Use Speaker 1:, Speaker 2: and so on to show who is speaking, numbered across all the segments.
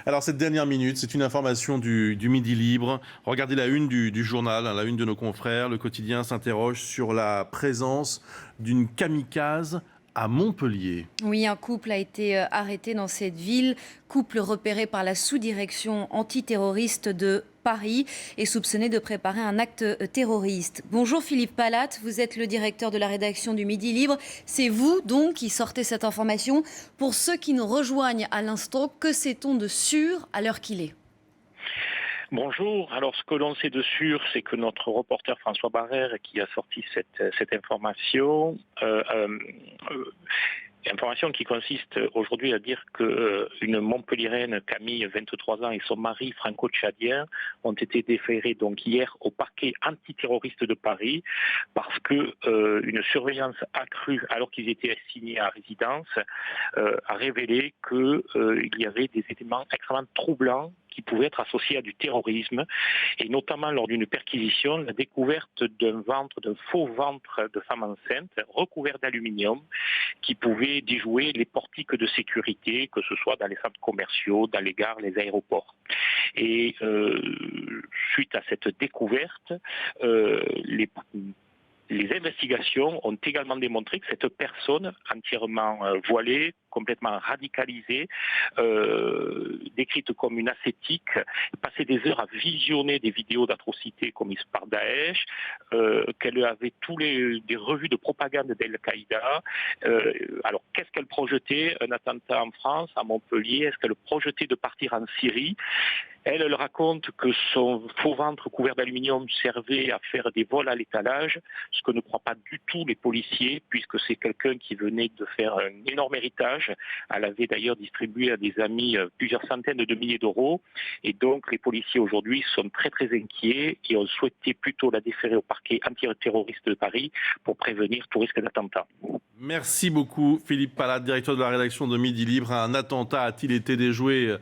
Speaker 1: Alors cette dernière minute, c'est une information du Midi Libre. Regardez la une du journal, la une de nos confrères. Le quotidien s'interroge sur la présence d'une kamikaze à Montpellier.
Speaker 2: Oui, un couple a été arrêté dans cette ville, couple repéré par la sous-direction antiterroriste de Paris et soupçonné de préparer un acte terroriste. Bonjour Philippe Palatte, vous êtes le directeur de la rédaction du Midi Libre. C'est vous donc qui sortez cette information. Pour ceux qui nous rejoignent à l'instant, que sait-on de sûr à l'heure qu'il est ?
Speaker 3: Bonjour. Alors, ce que l'on sait de sûr, c'est que notre reporter François Barrère, qui a sorti cette information, information qui consiste aujourd'hui à dire qu'une Montpelliéraine, Camille, 23 ans, et son mari franco-tchadien ont été déférés donc hier au parquet antiterroriste de Paris parce que une surveillance accrue, alors qu'ils étaient assignés à résidence, a révélé qu'il y avait des éléments extrêmement troublants qui pouvaient être associés à du terrorisme, et notamment lors d'une perquisition, la découverte d'un faux ventre de femme enceinte recouvert d'aluminium qui pouvait déjouer les portiques de sécurité, que ce soit dans les centres commerciaux, dans les gares, les aéroports. Et suite à cette découverte, les investigations ont également démontré que cette personne entièrement voilée, complètement radicalisée, décrite comme une ascétique, passait des heures à visionner des vidéos d'atrocités commises par Daesh, qu'elle avait des revues de propagande d'Al-Qaïda. Alors, qu'est-ce qu'elle projetait? Un attentat en France, à Montpellier? Est-ce qu'elle projetait de partir en Syrie? Elle raconte que son faux ventre couvert d'aluminium servait à faire des vols à l'étalage, ce que ne croient pas du tout les policiers, puisque c'est quelqu'un qui venait de faire un énorme héritage. Elle avait d'ailleurs distribué à des amis plusieurs centaines de milliers d'euros. Et donc les policiers aujourd'hui sont très très inquiets et ont souhaité plutôt la déférer au parquet antiterroriste de Paris pour prévenir tout risque d'attentat.
Speaker 1: Merci beaucoup Philippe Palatte, directeur de la rédaction de Midi Libre. Un attentat a-t-il été déjoué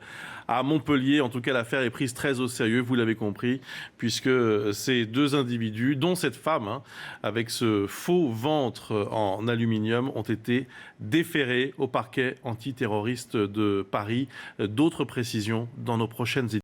Speaker 1: à Montpellier? En tout cas, l'affaire est prise très au sérieux, vous l'avez compris, puisque ces deux individus, dont cette femme, avec ce faux ventre en aluminium, ont été déférés au parquet antiterroriste de Paris. D'autres précisions dans nos prochaines éditions.